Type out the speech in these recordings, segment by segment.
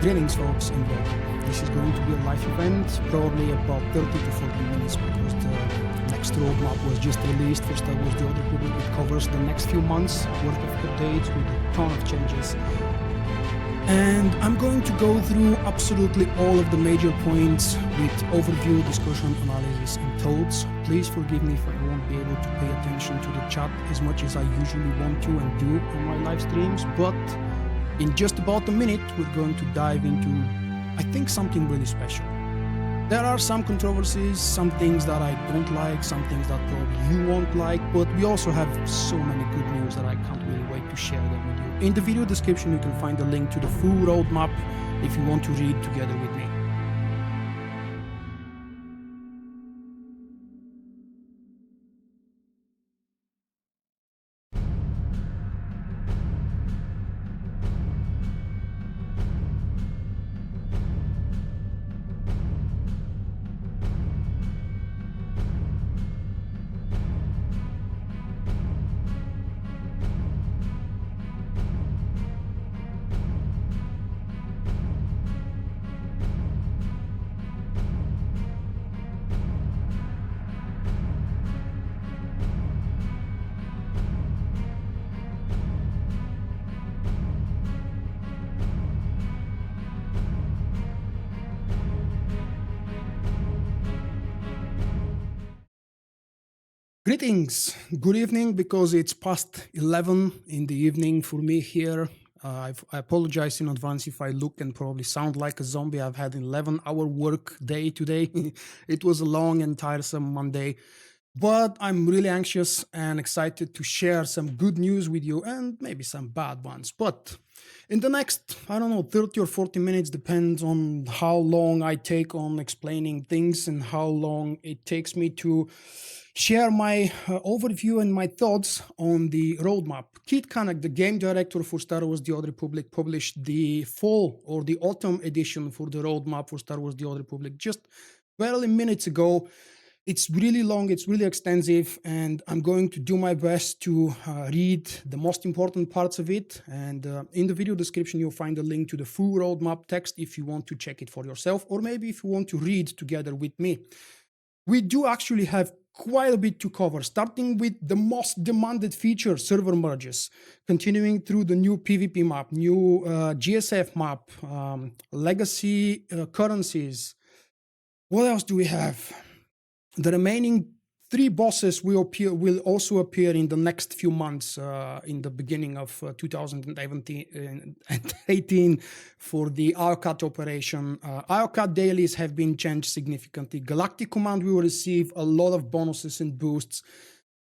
Greetings folks and welcome. This is going to be a live event, probably about 30 to 40 minutes because the next roadmap was just released for Star Wars The Old Republic. It covers the next few months worth of updates with a ton of changes. And I'm going to go through absolutely all of the major points with overview, discussion, analysis, and thoughts. Please forgive me if I won't be able to pay attention to the chat as much as I usually want to and do on my live streams, but in just about a minute, we're going to dive into, I think, something really special. There are some controversies, some things that I don't like, some things that probably you won't like, but we also have so many good news that I can't really wait to share them with you. In the video description, you can find a link to the full roadmap if you want to read together with me. Greetings, good evening, because it's past 11 in the evening for me here. I apologize in advance if I look and probably sound like a zombie. I've had an 11-hour work day today. It was a long and tiresome Monday, but I'm really anxious and excited to share some good news with you and maybe some bad ones. But in the next, 30 or 40 minutes, depends on how long I take on explaining things and how long it takes me to share my overview and my thoughts on the roadmap. Keith Kanneg, the game director for Star Wars The Old Republic, published the fall or the autumn edition for the roadmap for Star Wars The Old Republic just barely minutes ago. It's really long, it's really extensive, and I'm going to do my best to read the most important parts of it. And in the video description, you'll find a link to the full roadmap text if you want to check it for yourself, or maybe if you want to read together with me. We do actually have quite a bit to cover, starting with the most demanded feature, server merges, continuing through the new PvP map, new GSF map, legacy currencies. What else do we have? The remaining 3 bosses will also appear in the next few months, in the beginning of 2018 for the IOCAT operation. IOCAT dailies have been changed significantly. Galactic Command will receive a lot of bonuses and boosts.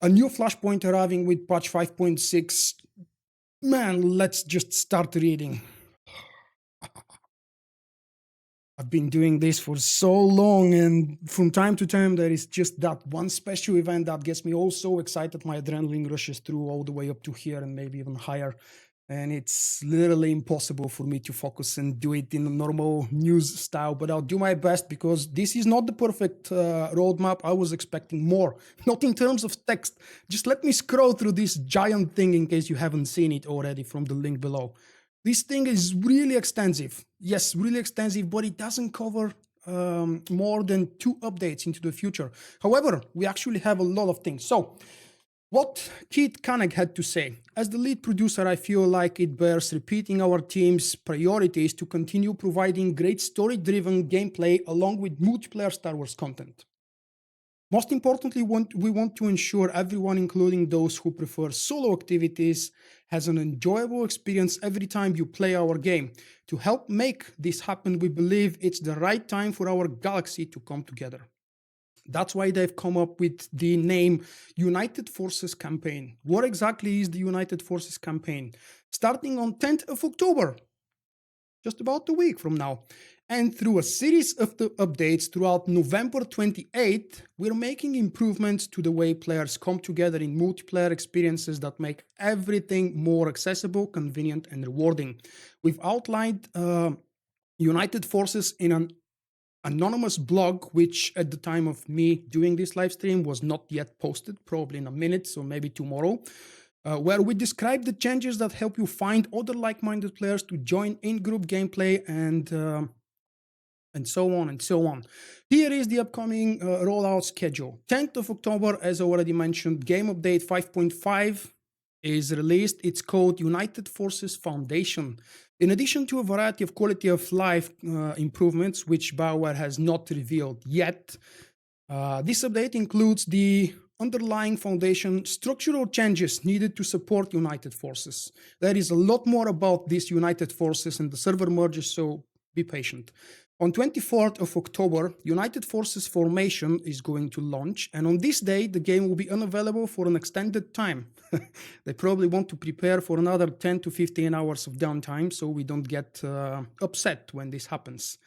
A new flashpoint arriving with patch 5.6. Man, let's just start reading. I've been doing this for so long, and from time to time there is just that one special event that gets me all so excited. My adrenaline rushes through all the way up to here and maybe even higher, and it's literally impossible for me to focus and do it in a normal news style, but I'll do my best because this is not the perfect roadmap. I was expecting more, not in terms of text. Just let me scroll through this giant thing in case you haven't seen it already from the link below. This thing is really extensive. Yes, really extensive, but it doesn't cover more than 2 updates into the future. However, we actually have a lot of things. So, what Keith Kanneg had to say. As the lead producer, I feel like it bears repeating our team's priorities to continue providing great story-driven gameplay along with multiplayer Star Wars content. Most importantly, we want to ensure everyone, including those who prefer solo activities, has an enjoyable experience every time you play our game. To help make this happen, we believe it's the right time for our galaxy to come together. That's why they've come up with the name United Forces Campaign. What exactly is the United Forces Campaign? Starting on 10th of October, just about a week from now, and through a series of the updates throughout November 28th, we're making improvements to the way players come together in multiplayer experiences that make everything more accessible, convenient, and rewarding. We've outlined United Forces in an anonymous blog, which at the time of me doing this live stream was not yet posted, probably in a minute, so maybe tomorrow. where we describe the changes that help you find other like-minded players to join in-group gameplay and so on and so on. Here is the upcoming rollout schedule. 10th of October, as already mentioned, game update 5.5 is released. It's called United Forces Foundation. In addition to a variety of quality of life improvements, which Bioware has not revealed yet, this update includes the underlying foundation structural changes needed to support United Forces. There is a lot more about these United Forces and the server merges, so be patient. On 24th of October, United Forces Formation is going to launch, and on this day, the game will be unavailable for an extended time. They probably want to prepare for another 10 to 15 hours of downtime, so we don't get upset when this happens.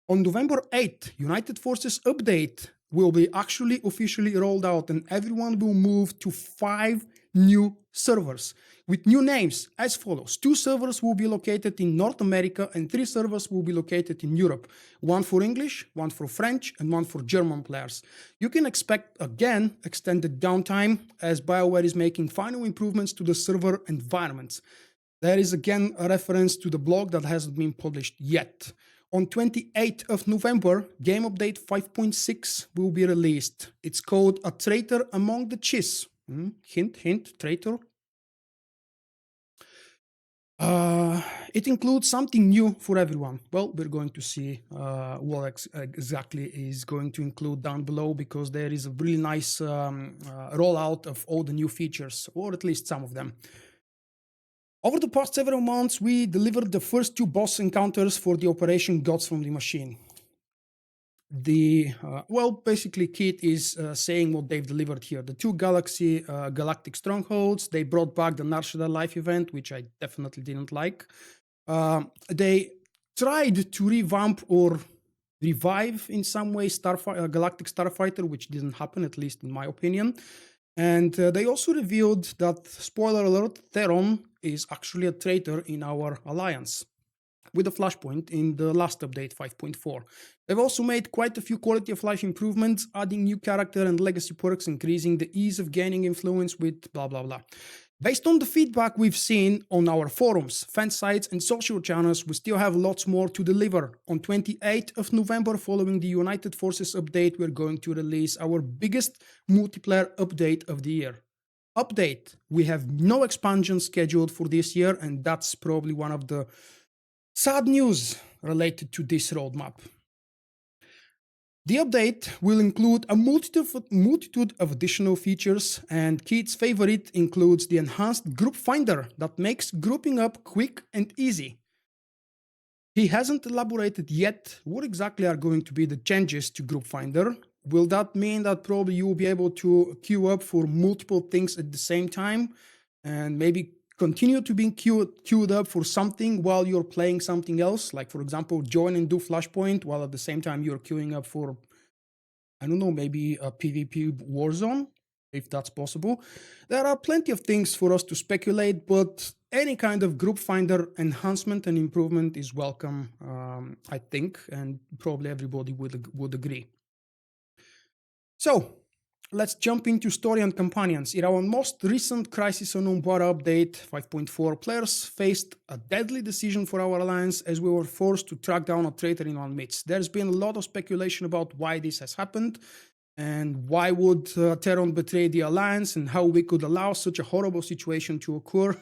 On November 8th, United Forces Update will be actually officially rolled out, and everyone will move to 5 new servers with new names as follows. 2 servers will be located in North America and 3 servers will be located in Europe. 1 for English, 1 for French, and 1 for German players. You can expect, again, extended downtime as Bioware is making final improvements to the server environments. There is again a reference to the blog that hasn't been published yet. On 28th of November, game update 5.6 will be released. It's called A Traitor Among the Chiss. Hint, hint, traitor. It includes something new for everyone. Well, we're going to see what exactly is going to include down below, because there is a really nice rollout of all the new features, or at least some of them. Over the past several months, we delivered the first 2 boss encounters for the Operation Gods from the Machine. Basically, Keith is saying what they've delivered here. The 2 Galactic Strongholds, they brought back the Narshada Life event, which I definitely didn't like. They tried to revamp or revive in some way Galactic Starfighter, which didn't happen, at least in my opinion. And they also revealed that, spoiler alert, Theron is actually a traitor in our alliance, with a flashpoint in the last update 5.4. They've also made quite a few quality of life improvements, adding new character and legacy perks, increasing the ease of gaining influence with blah blah blah. Based on the feedback we've seen on our forums, fan sites, and social channels, we still have lots more to deliver. On 28th of November, following the United Forces update, we're going to release our biggest multiplayer update of the year. Update, we have no expansion scheduled for this year, and that's probably one of the sad news related to this roadmap. The update will include a multitude of additional features, and Keith's favorite includes the enhanced group finder that makes grouping up quick and easy. He hasn't elaborated yet what exactly are going to be the changes to group finder. Will that mean that probably you will be able to queue up for multiple things at the same time and maybe continue to be queued up for something while you're playing something else? Like, for example, join and do Flashpoint while at the same time you're queuing up for, I don't know, maybe a PvP Warzone, if that's possible. There are plenty of things for us to speculate, but any kind of group finder enhancement and improvement is welcome, I think, and probably everybody would agree. So, let's jump into story and companions. In our most recent Crisis Unknown War update 5.4, players faced a deadly decision for our alliance as we were forced to track down a traitor in our midst. There's been a lot of speculation about why this has happened and why would Theron betray the alliance and how we could allow such a horrible situation to occur.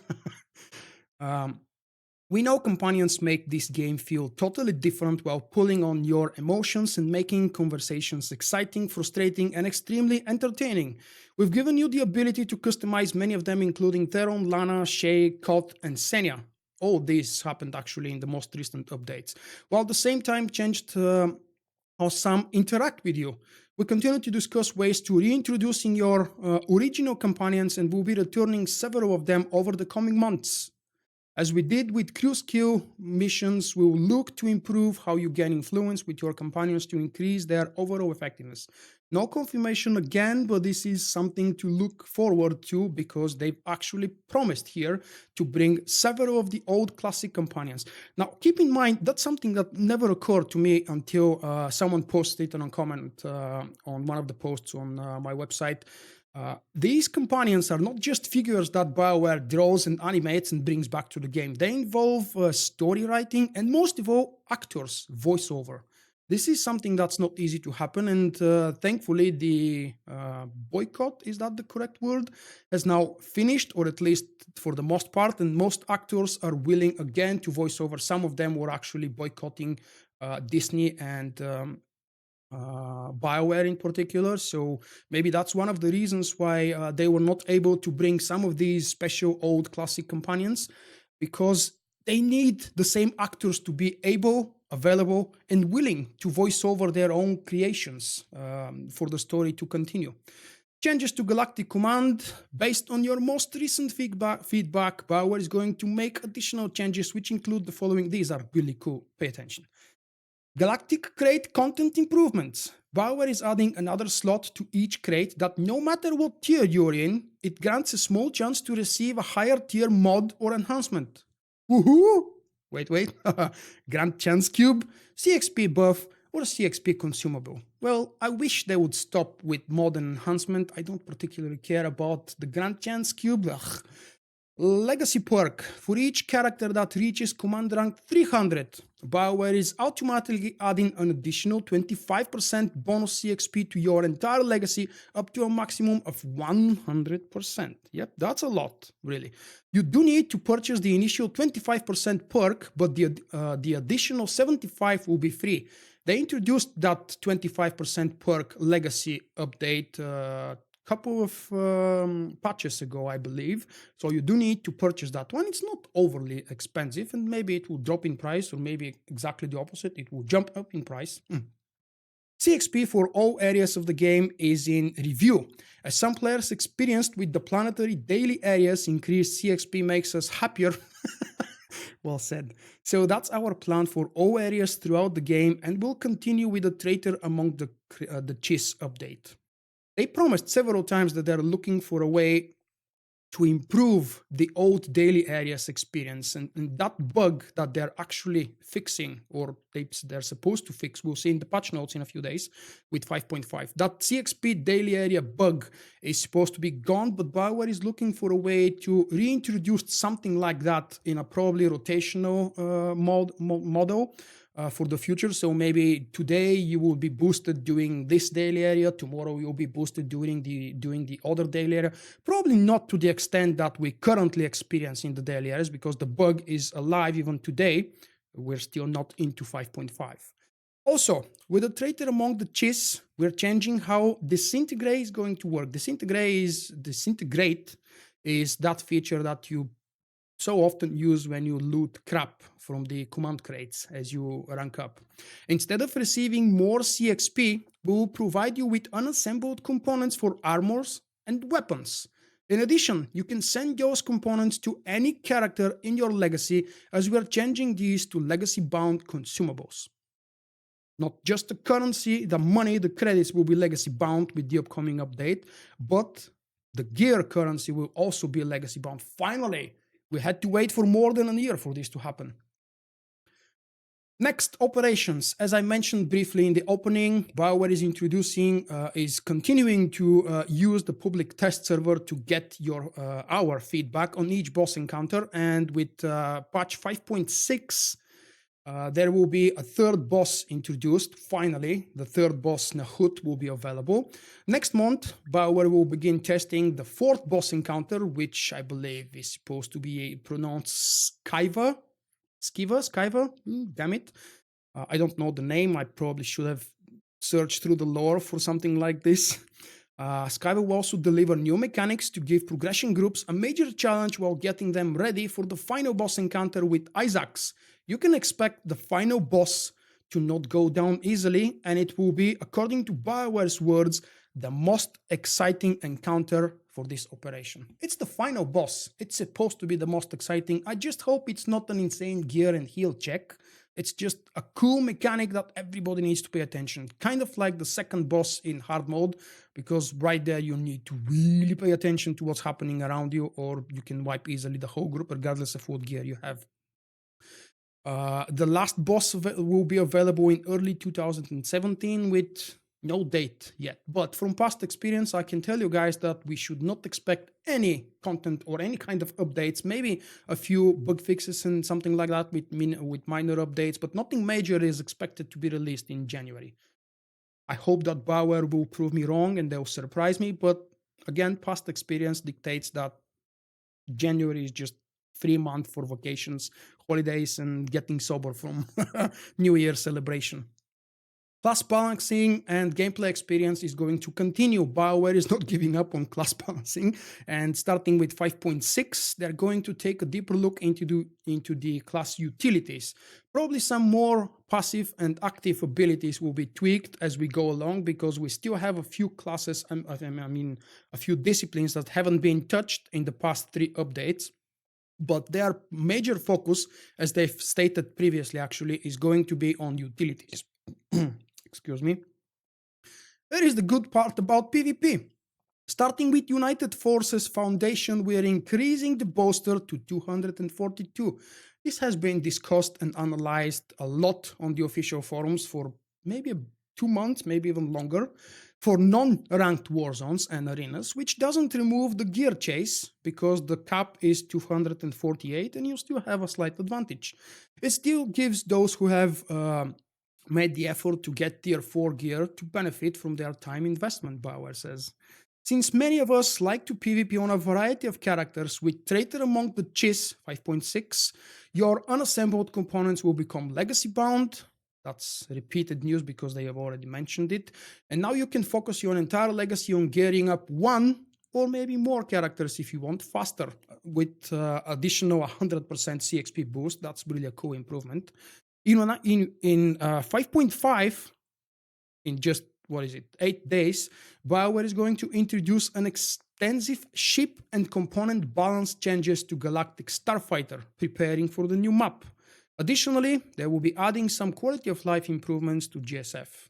We know companions make this game feel totally different while pulling on your emotions and making conversations exciting, frustrating, and extremely entertaining. We've given you the ability to customize many of them, including Theron, Lana, Shay, Kot, and Senya. All this happened actually in the most recent updates, while at the same time changed how some interact with you. We continue to discuss ways to reintroducing your original companions, and we'll be returning several of them over the coming months. As we did with crew skill missions, we will look to improve how you gain influence with your companions to increase their overall effectiveness. No confirmation again, but this is something to look forward to because they've actually promised here to bring several of the old classic companions. Now, keep in mind, that's something that never occurred to me until someone posted it on a comment on one of the posts on my website. These companions are not just figures that Bioware draws and animates and brings back to the game. They involve story writing and, most of all, actors, voiceover. This is something that's not easy to happen, and thankfully the boycott, is that the correct word, has now finished, or at least for the most part, and most actors are willing again to voice over. Some of them were actually boycotting Disney and Bioware in particular, so maybe that's one of the reasons why they were not able to bring some of these special old classic companions, because they need the same actors to be able, available, and willing to voice over their own creations for the story to continue. Changes to Galactic Command. Based on your most recent feedback, Bioware is going to make additional changes, which include the following. These are really cool. Pay attention. Galactic Crate content improvements. Bioware is adding another slot to each crate that no matter what tier you're in, it grants a small chance to receive a higher tier mod or enhancement. Woohoo! Wait. Grant chance cube, CXP buff, or CXP consumable. Well, I wish they would stop with mod and enhancement. I don't particularly care about the grant chance cube. Ugh. Legacy perk. For each character that reaches command rank 300, Bioware is automatically adding an additional 25% bonus CXP to your entire legacy up to a maximum of 100%. Yep, that's a lot, really. You do need to purchase the initial 25% perk, but the additional 75 will be free. They introduced that 25% perk legacy update couple of patches ago, I believe. So you do need to purchase that one. It's not overly expensive, and maybe it will drop in price, or maybe exactly the opposite. It will jump up in price. CXP for all areas of the game is in review. As some players experienced with the planetary daily areas, increased CXP makes us happier. Well said. So that's our plan for all areas throughout the game, and we'll continue with the Traitor among the Chiss update. They promised several times that they're looking for a way to improve the old daily areas experience, and that bug that they're actually fixing, or they're supposed to fix, we'll see in the patch notes in a few days with 5.5. That CXP daily area bug is supposed to be gone, but Bioware is looking for a way to reintroduce something like that in a probably rotational model. For the future. So maybe today you will be boosted doing this daily area, tomorrow you'll be boosted doing the other daily area. Probably not to the extent that we currently experience in the daily areas, because the bug is alive even today. We're still not into 5.5. Also, with the Traitor among the Chiss, we're changing how Disintegrate is going to work. Disintegrate is that feature that you so often use when you loot crap from the command crates as you rank up. Instead of receiving more CXP, we will provide you with unassembled components for armors and weapons. In addition, you can send those components to any character in your legacy, as we are changing these to legacy-bound consumables. Not just the currency, the money, the credits will be legacy-bound with the upcoming update, but the gear currency will also be legacy-bound. Finally! We had to wait for more than a year for this to happen. Next, operations. As I mentioned briefly in the opening, Bioware is continuing to use the public test server to get our feedback on each boss encounter. And with patch 5.6, there will be a third boss introduced. Finally, the third boss, Nahut, will be available. Next month, Bioware will begin testing the fourth boss encounter, which I believe is supposed to be pronounced Skiva. Damn it. I don't know the name. I probably should have searched through the lore for something like this. Skiva will also deliver new mechanics to give progression groups a major challenge while getting them ready for the final boss encounter with Isaacs. You can expect the final boss to not go down easily, and it will be, according to Bioware's words, the most exciting encounter for this operation. It's the final boss. It's supposed to be the most exciting. I just hope it's not an insane gear and heal check. It's just a cool mechanic that everybody needs to pay attention. Kind of like the second boss in hard mode, because right there you need to really pay attention to what's happening around you, or you can wipe easily the whole group regardless of what gear you have. The last boss will be available in early 2017 with No date yet, but from past experience, I can tell you guys that we should not expect any content or any kind of updates. Maybe a few bug fixes and something like that with minor updates, but nothing major is expected to be released in January. I hope that Bioware will prove me wrong and they'll surprise me, but again, past experience dictates that January is just free month for vacations, holidays, and getting sober from New Year celebration. Class balancing and gameplay experience is going to continue. Bioware is not giving up on class balancing, and starting with 5.6, they're going to take a deeper look into the class utilities. Probably some more passive and active abilities will be tweaked as we go along, because we still have a few classes, a few disciplines that haven't been touched in the past 3 updates. But their major focus, as they've stated previously actually, is going to be on utilities. Excuse me. Here is the good part about PvP. Starting with United Forces Foundation, we are increasing the booster to 242. This has been discussed and analyzed a lot on the official forums for maybe 2 months, maybe even longer, for non-ranked war zones and arenas, which doesn't remove the gear chase, because the cap is 248 and you still have a slight advantage. It still gives those who have made the effort to get tier 4 gear to benefit from their time investment, Bioware says. Since many of us like to PvP on a variety of characters, with Traitor among the Chiss 5.6, your unassembled components will become legacy bound. That's repeated news because they have already mentioned it. And now you can focus your entire legacy on gearing up 1 or maybe more characters if you want faster, with additional 100% CXP boost. That's really a cool improvement. In 5.5, in just, 8 days, Bioware is going to introduce an extensive ship and component balance changes to Galactic Starfighter, preparing for the new map. Additionally, they will be adding some quality of life improvements to GSF.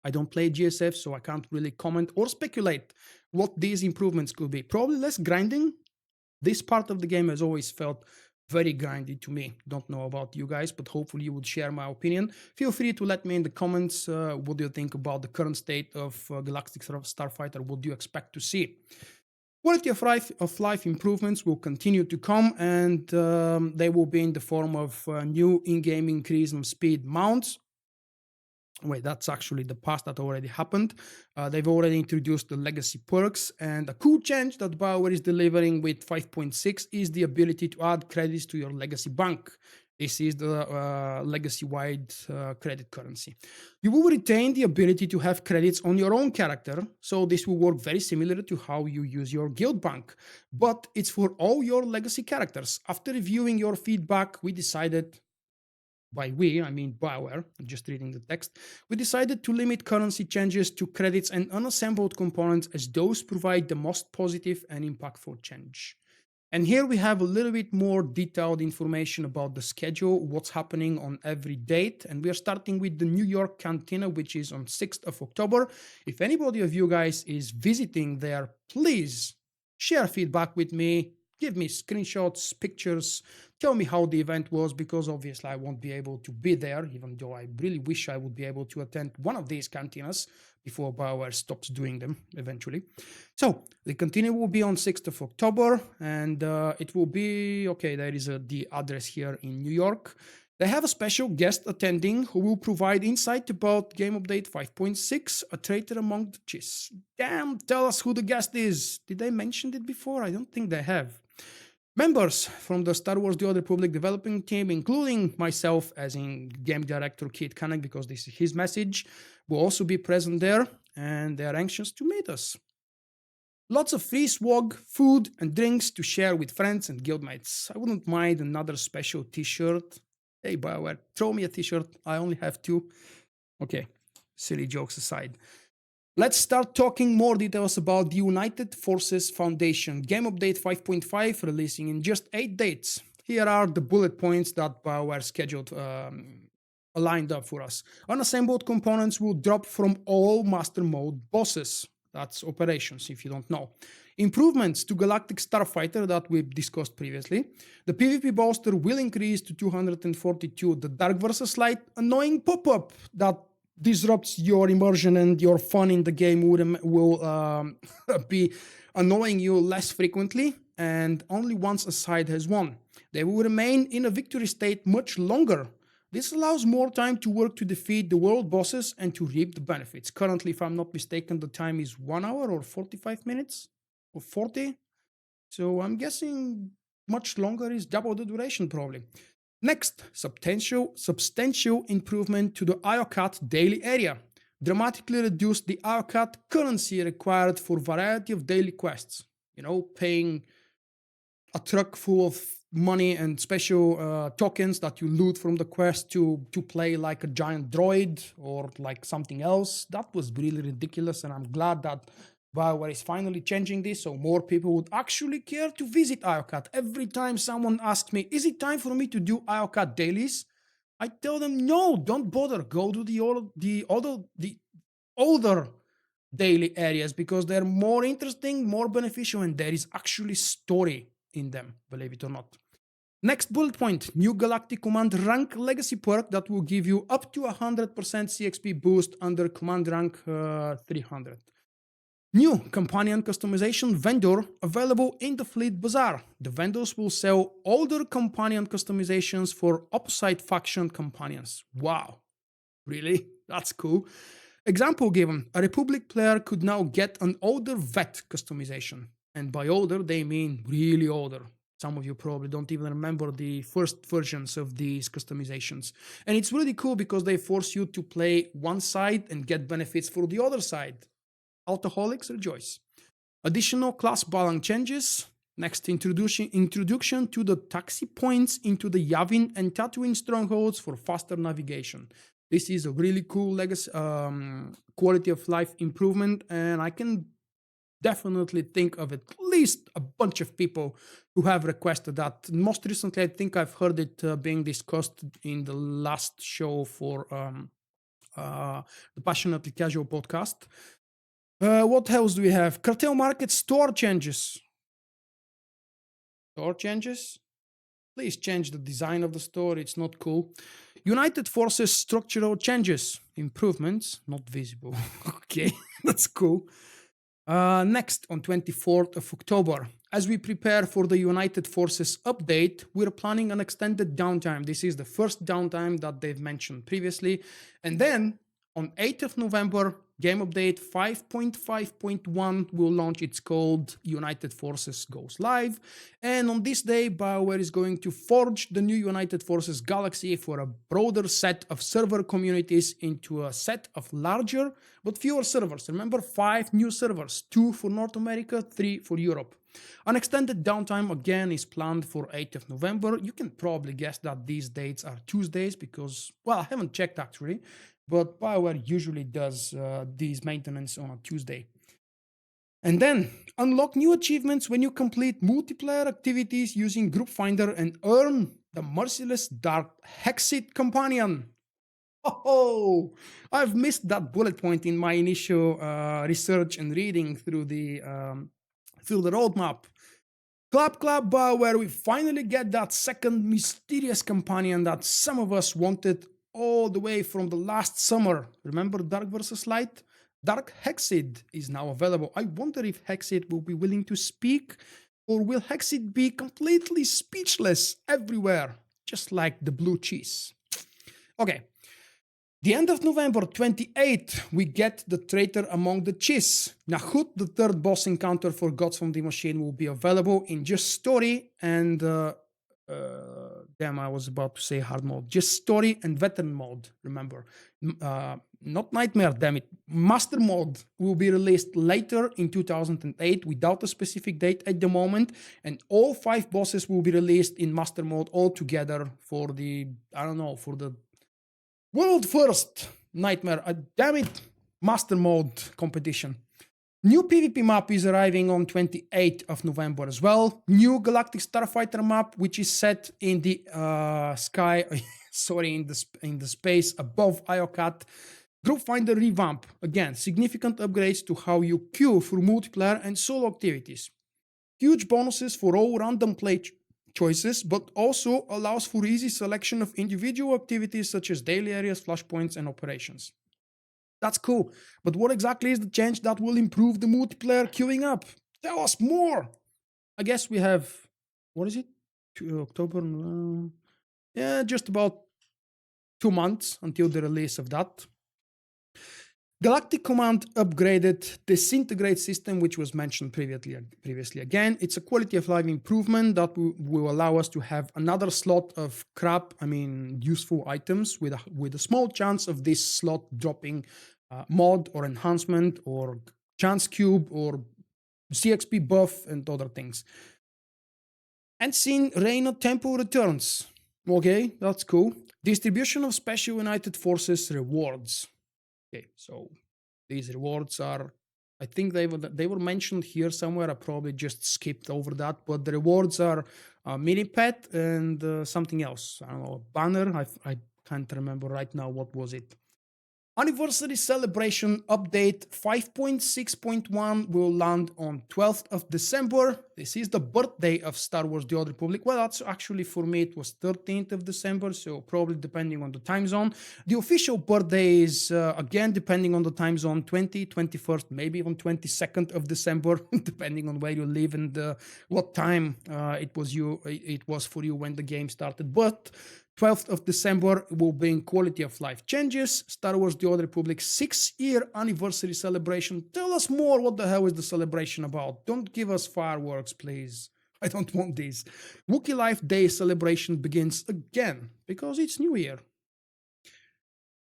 I don't play GSF, so I can't really comment or speculate what these improvements could be. Probably less grinding. This part of the game has always felt very grindy to me. Don't know about you guys, but hopefully you would share my opinion. Feel free to let me in the comments what do you think about the current state of Galactic Starfighter. What do you expect to see? Quality of life improvements will continue to come, and they will be in the form of new in-game increase in speed mounts. Wait, that's actually the past that already happened. They've already introduced the legacy perks, and a cool change that Bioware is delivering with 5.6 is the ability to add credits to your legacy bank. This is the legacy-wide credit currency. You will retain the ability to have credits on your own character, so this will work very similar to how you use your guild bank, but it's for all your legacy characters. After reviewing your feedback, we decided, by we, I mean Bioware, I'm just reading the text, we decided to limit currency changes to credits and unassembled components, as those provide the most positive and impactful change. And here we have a little bit more detailed information about the schedule, what's happening on every date. And we are starting with the New York Cantina, which is on 6th of October. If anybody of you guys is visiting there, please share feedback with me. Give me screenshots, pictures, tell me how the event was, because obviously I won't be able to be there, even though I really wish I would be able to attend one of these cantinas before Bioware stops doing them eventually. So the cantina will be on 6th of October, and it will be, okay, there is the address here in New York. They have a special guest attending who will provide insight about Game Update 5.6, a traitor among the Chiss. Damn, tell us who the guest is. Did they mention it before? I don't think they have. Members from the Star Wars The Old Republic developing team, including myself as in game director Keith Kanneg, because this is his message, will also be present there, and they are anxious to meet us. Lots of free swag, food, and drinks to share with friends and guildmates. I wouldn't mind another special t-shirt. Hey, Bioware, throw me a t-shirt. I only have 2. Okay, silly jokes aside. Let's start talking more details about the United Forces Foundation. Game Update 5.5 releasing in just 8 dates. Here are the bullet points that Bioware scheduled lined up for us. Unassembled components will drop from all Master Mode bosses. That's operations, if you don't know. Improvements to Galactic Starfighter that we've discussed previously. The PvP bolster will increase to 242. The Dark vs. Light annoying pop-up that disrupts your immersion and your fun in the game will be annoying you less frequently, and only once a side has won. They will remain in a victory state much longer. This allows more time to work to defeat the world bosses and to reap the benefits. Currently, if I'm not mistaken, the time is 1 hour or 45 minutes or 40. So I'm guessing much longer is double the duration probably. Next, substantial improvement to the IOCAT daily area. Dramatically reduced the IOCAT currency required for variety of daily quests. You know, paying a truck full of money and special tokens that you loot from the quest to play like a giant droid or like something else. That was really ridiculous, and I'm glad that Bioware is finally changing this so more people would actually care to visit IOCAT. Every time someone asks me, is it time for me to do IOCAT dailies? I tell them, no, don't bother. Go to the older daily areas because they're more interesting, more beneficial, and there is actually story in them, believe it or not. Next bullet point, new Galactic Command rank legacy perk that will give you up to 100% CXP boost under command rank 300. New companion customization vendor available in the Fleet Bazaar. The vendors will sell older companion customizations for opposite faction companions. Wow, really? That's cool. Example given, a Republic player could now get an older vet customization. And by older, they mean really older. Some of you probably don't even remember the first versions of these customizations. And it's really cool because they force you to play one side and get benefits for the other side. Alcoholics rejoice. Additional class balance changes. Next, introduction to the taxi points into the Yavin and Tatooine strongholds for faster navigation. This is a really cool legacy, quality of life improvement, and I can definitely think of at least a bunch of people who have requested that. Most recently, I think I've heard it being discussed in the last show for the Passionately Casual podcast. What else do we have? Cartel Market store changes. Store changes? Please change the design of the store. It's not cool. United Forces structural changes. Improvements, not visible. Okay, that's cool. Next, on 24th of October, as we prepare for the United Forces update, we're planning an extended downtime. This is the first downtime that they've mentioned previously. And then on 8th of November, game update 5.5.1 will launch. It's called United Forces Goes Live. And on this day, Bioware is going to forge the new United Forces Galaxy for a broader set of server communities into a set of larger but fewer servers. Remember, 5 new servers, 2 for North America, 3 for Europe. An extended downtime again is planned for 8th of November. You can probably guess that these dates are Tuesdays because, well, I haven't checked actually, but Bioware usually does these maintenance on a Tuesday. And then unlock new achievements when you complete multiplayer activities using Group Finder and earn the merciless Dark Hexit Companion. Oh, I've missed that bullet point in my initial research and reading through the roadmap. Clap, clap, Bioware, we finally get that second mysterious companion that some of us wanted all the way from the last summer. Remember Dark vs. Light? Dark Hexid is now available. I wonder if Hexid will be willing to speak, or will Hexid be completely speechless everywhere, just like the blue cheese? Okay. The end of November 28th, we get the Traitor among the Chiss. Nahut, the third boss encounter for Gods from the Machine, will be available in just story and I was about to say hard mode. Just story and veteran mode, remember. Not nightmare, damn it. Master mode will be released later in 2008 without a specific date at the moment, and all 5 bosses will be released in master mode all together for the, for the world first nightmare, damn it, master mode competition. New PvP map is arriving on 28th of November as well. New Galactic Starfighter map, which is set in the sky, in the space above IOCAT. Group Finder revamp. Again, significant upgrades to how you queue for multiplayer and solo activities. Huge bonuses for all random play choices, but also allows for easy selection of individual activities such as daily areas, flashpoints, and operations. That's cool. But what exactly is the change that will improve the multiplayer queuing up? Tell us more. I guess we have, what is it? October? Yeah, just about 2 months until the release of that. Galactic Command upgraded Disintegrate system, which was mentioned previously. Again, it's a quality of life improvement that will allow us to have another slot of useful items with a small chance of this slot dropping mod or enhancement or chance cube or CXP buff and other things. And seeing Reino Tempo returns. Okay, that's cool. Distribution of Special United Forces rewards. Okay, so these rewards are, I think they were mentioned here somewhere. I probably just skipped over that, but the rewards are mini pet and something else. I don't know, banner. I can't remember right now what was it. Anniversary Celebration Update 5.6.1 will land on 12th of December. This is the birthday of Star Wars The Old Republic. Well, that's actually, for me, it was 13th of December, so probably depending on the time zone. The official birthday is, again, depending on the time zone, 21st, maybe even 22nd of December, depending on where you live and what time it was for you when the game started. But 12th of December will bring quality of life changes. Star Wars The Old Republic 6-year anniversary celebration. Tell us more. What the hell is the celebration about? Don't give us fireworks, please. I don't want this. Wookiee Life Day celebration begins again because it's New Year.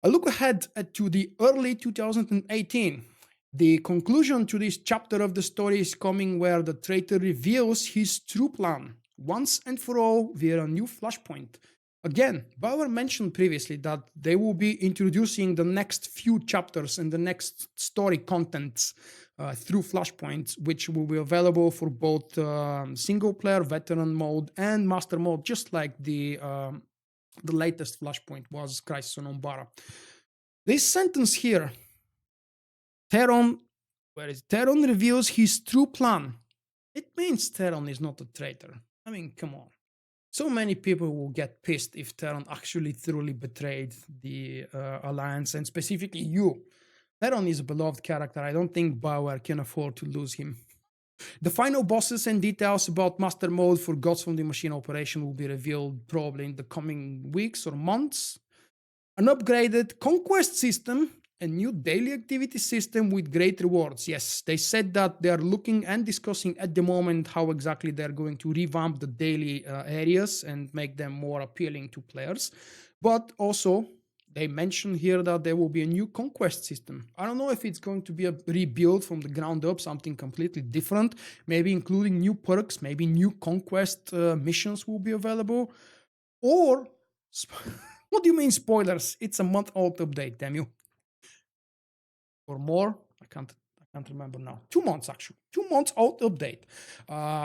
A look ahead to the early 2018. The conclusion to this chapter of the story is coming where the traitor reveals his true plan once and for all via a new flashpoint. Again, Bioware mentioned previously that they will be introducing the next few chapters and the next story contents through flashpoints, which will be available for both single-player veteran mode and master mode, just like the latest flashpoint was Crisis on Umbara. This sentence here, Theron reveals his true plan. It means Theron is not a traitor. I mean, come on. So many people will get pissed if Theron actually thoroughly betrayed the Alliance, and specifically you. Theron is a beloved character. I don't think Bioware can afford to lose him. The final bosses and details about Master Mode for Gods from the Machine operation will be revealed probably in the coming weeks or months. An upgraded Conquest system, a new daily activity system with great rewards. Yes, they said that they are looking and discussing at the moment how exactly they're going to revamp the daily areas and make them more appealing to players. But also, they mentioned here that there will be a new Conquest system. I don't know if it's going to be a rebuild from the ground up, something completely different, maybe including new perks, maybe new Conquest missions will be available, or... What do you mean spoilers? It's a month-old update, damn you. Or more? I can't remember now. 2 months, actually. 2 months old update.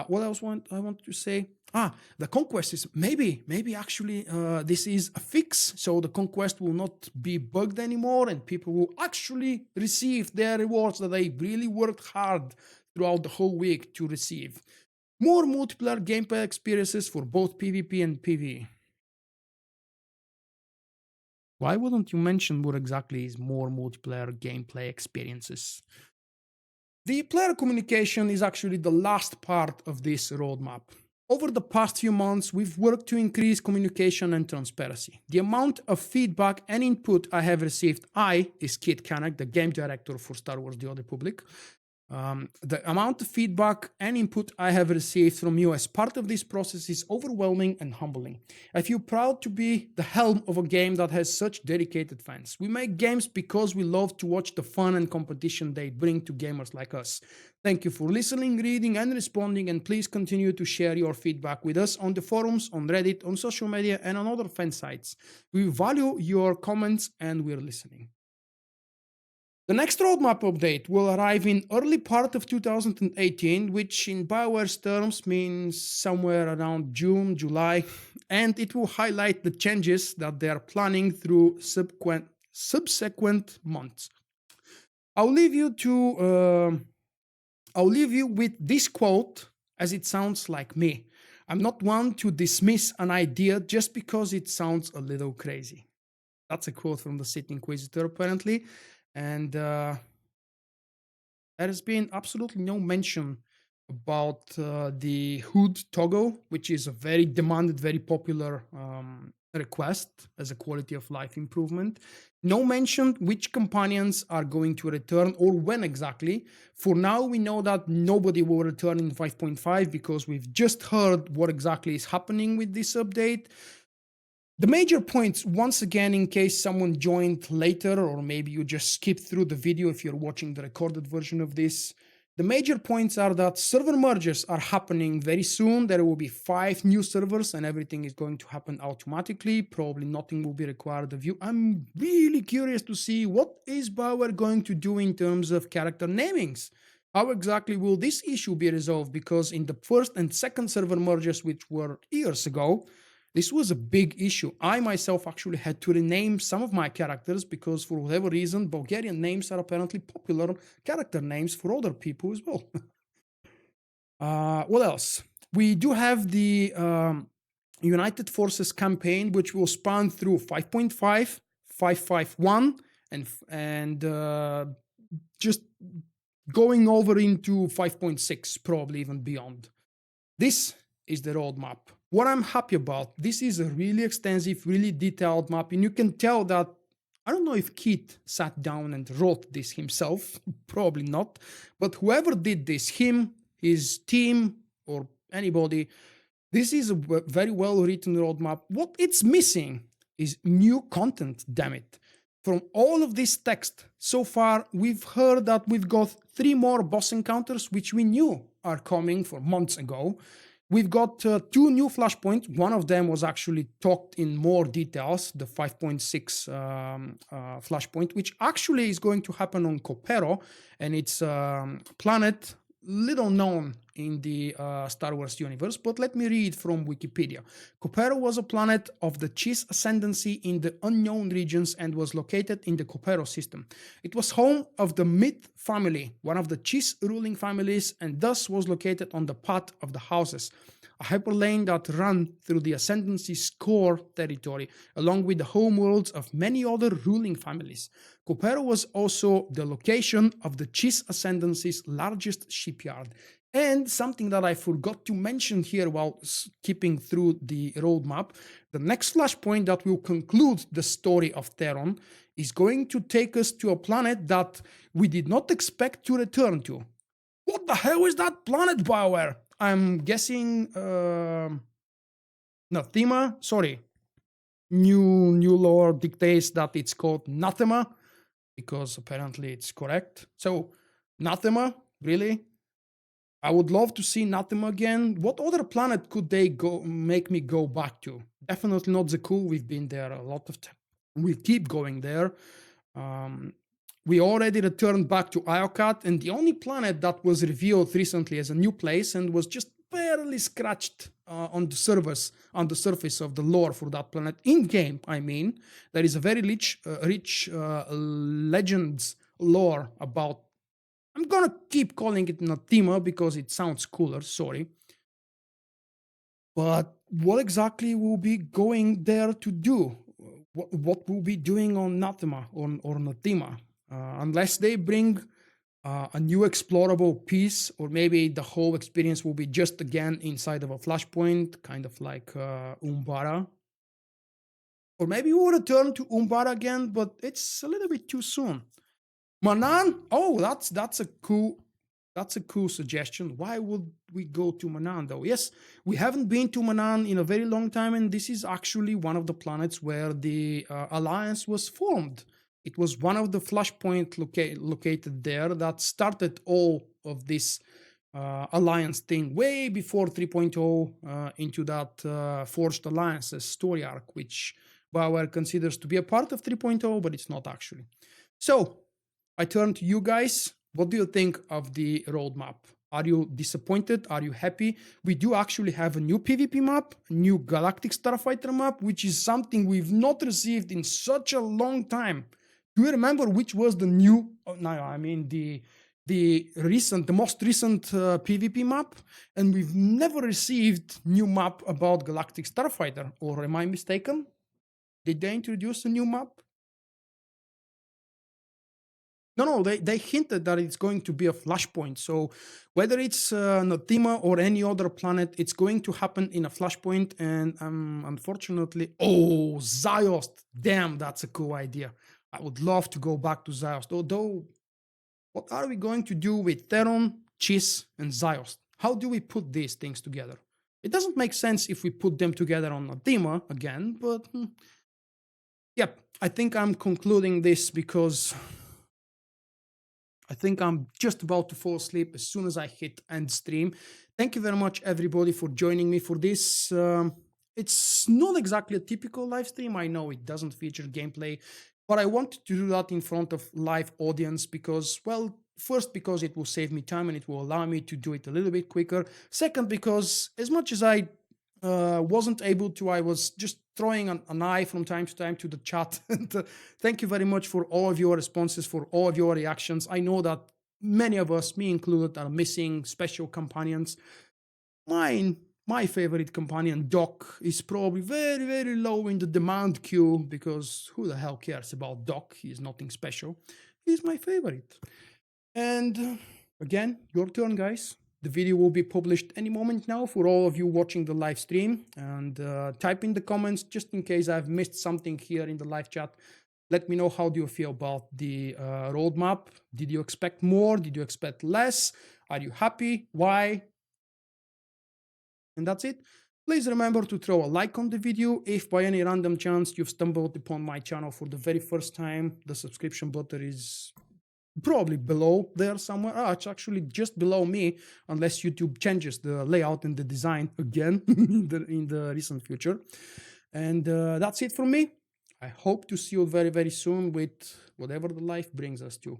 What else I want to say? The Conquest is maybe actually this is a fix, so the Conquest will not be bugged anymore and people will actually receive their rewards that they really worked hard throughout the whole week to receive. More multiplayer gameplay experiences for both PvP and PvE. Why wouldn't you mention what exactly is more multiplayer gameplay experiences? The player communication is actually the last part of this roadmap. Over the past few months, we've worked to increase communication and transparency. The amount of feedback and input I have received, is Keith Kanneg, the game director for Star Wars The Old Republic. The amount of feedback and input I have received from you as part of this process is overwhelming and humbling. I feel proud to be the helm of a game that has such dedicated fans. We make games because we love to watch the fun and competition they bring to gamers like us. Thank you for listening, reading, and responding, and please continue to share your feedback with us on the forums, on Reddit, on social media, and on other fan sites. We value your comments and we're listening. The next roadmap update will arrive in early part of 2018, which in Bioware's terms means somewhere around June, July, and it will highlight the changes that they are planning through subsequent months. I'll leave you with this quote, as it sounds like me. I'm not one to dismiss an idea just because it sounds a little crazy. That's a quote from the Sith Inquisitor, apparently. And there has been absolutely no mention about the HUD toggle, which is a very demanded, very popular request as a quality of life improvement. No mention which companions are going to return or when exactly. For now, we know that nobody will return in 5.5 because we've just heard what exactly is happening with this update. The major points, once again, in case someone joined later, or maybe you just skipped through the video if you're watching the recorded version of this, the major points are that server mergers are happening very soon. There will be 5 new servers and everything is going to happen automatically. Probably nothing will be required of you. I'm really curious to see what is Bioware going to do in terms of character namings. How exactly will this issue be resolved? Because in the first and second server mergers, which were years ago, this was a big issue. I myself actually had to rename some of my characters because, for whatever reason, Bulgarian names are apparently popular character names for other people as well. What else? We do have the United Forces campaign, which will span through 5.5, 551, and just going over into 5.6, probably even beyond. This is the roadmap. What I'm happy about, this is a really extensive, really detailed map, and you can tell that, I don't know if Keith sat down and wrote this himself, probably not, but whoever did this, him, his team, or anybody, this is a very well written roadmap. What it's missing is new content, damn it. From all of this text, so far, we've heard that we've got 3 more boss encounters, which we knew are coming for months ago. We've got 2 new flashpoints. One of them was actually talked in more details, the 5.6 flashpoint, which actually is going to happen on Kopero, and it's a planet little known in the Star Wars universe, but let me read from Wikipedia. Kopero was a planet of the Chiss ascendancy in the unknown regions and was located in the Kopero system. It was home of the Myth family, one of the Chiss ruling families, and thus was located on the path of the houses, a hyperlane that ran through the ascendancy's core territory, along with the homeworlds of many other ruling families. Kopero was also the location of the Chiss ascendancy's largest shipyard. And something that I forgot to mention here while skipping through the roadmap, the next flashpoint that will conclude the story of Theron is going to take us to a planet that we did not expect to return to. What the hell is that planet, Bioware? I'm guessing Nathema. Sorry, new lore dictates that it's called Nathema because apparently it's correct. So Nathema, really? I would love to see Nathema again. What other planet could they make me go back to? Definitely not Zakul. We've been there a lot of time. We'll keep going there. We already returned back to Iokat, and the only planet that was revealed recently as a new place and was just barely scratched on the surface of the lore for that planet in game. I mean, there is a very rich legends lore about. I'm gonna keep calling it Nathema because it sounds cooler. Sorry, but what exactly will be going there to do? What will be doing on Nathema or Nathema? Unless they bring a new explorable piece, or maybe the whole experience will be just again inside of a flashpoint, kind of like Umbara. Or maybe we'll return to Umbara again, but it's a little bit too soon. Manan? Oh, that's a cool suggestion. Why would we go to Manan though? Yes, we haven't been to Manan in a very long time, and this is actually one of the planets where the alliance was formed. It was one of the flashpoints located there that started all of this alliance thing way before 3.0 into that Forged Alliances story arc, which Bioware considers to be a part of 3.0, but it's not actually. So, I turn to you guys. What do you think of the roadmap? Are you disappointed? Are you happy? We do actually have a new PvP map, a new Galactic Starfighter map, which is something we've not received in such a long time. Do you remember which was the new? No, I mean the most recent PvP map, and we've never received new map about Galactic Starfighter. Or am I mistaken? Did they introduce a new map? No, they hinted that it's going to be a flashpoint. So whether it's Natima or any other planet, it's going to happen in a flashpoint. And unfortunately, oh, Ziost, damn, that's a cool idea. I would love to go back to Ziost. Although, what are we going to do with Theron, Chiss, and Ziost? How do we put these things together? It doesn't make sense if we put them together on Natima again, but yep, I think I'm concluding this because I think I'm just about to fall asleep as soon as I hit end stream. Thank you very much, everybody, for joining me for this. It's not exactly a typical live stream. I know it doesn't feature gameplay, but I wanted to do that in front of live audience because, well, first, because it will save me time and it will allow me to do it a little bit quicker. Second, because as much as I wasn't able to, I was just throwing an eye from time to time to the chat. And thank you very much for all of your responses, for all of your reactions. I know that many of us, me included, are missing special companions. My favorite companion, Doc, is probably very, very low in the demand queue because who the hell cares about Doc? He's nothing special. He's my favorite. And again, your turn, guys. The video will be published any moment now for all of you watching the live stream. And type in the comments just in case I've missed something here in the live chat. Let me know, how do you feel about the roadmap? Did you expect more? Did you expect less? Are you happy? Why? And that's it. Please remember to throw a like on the video. If by any random chance you've stumbled upon my channel for the very first time, the subscription button is probably below there somewhere. It's actually just below me, unless YouTube changes the layout and the design again in the recent future. And that's it from me. I hope to see you very, very soon with whatever the life brings us to.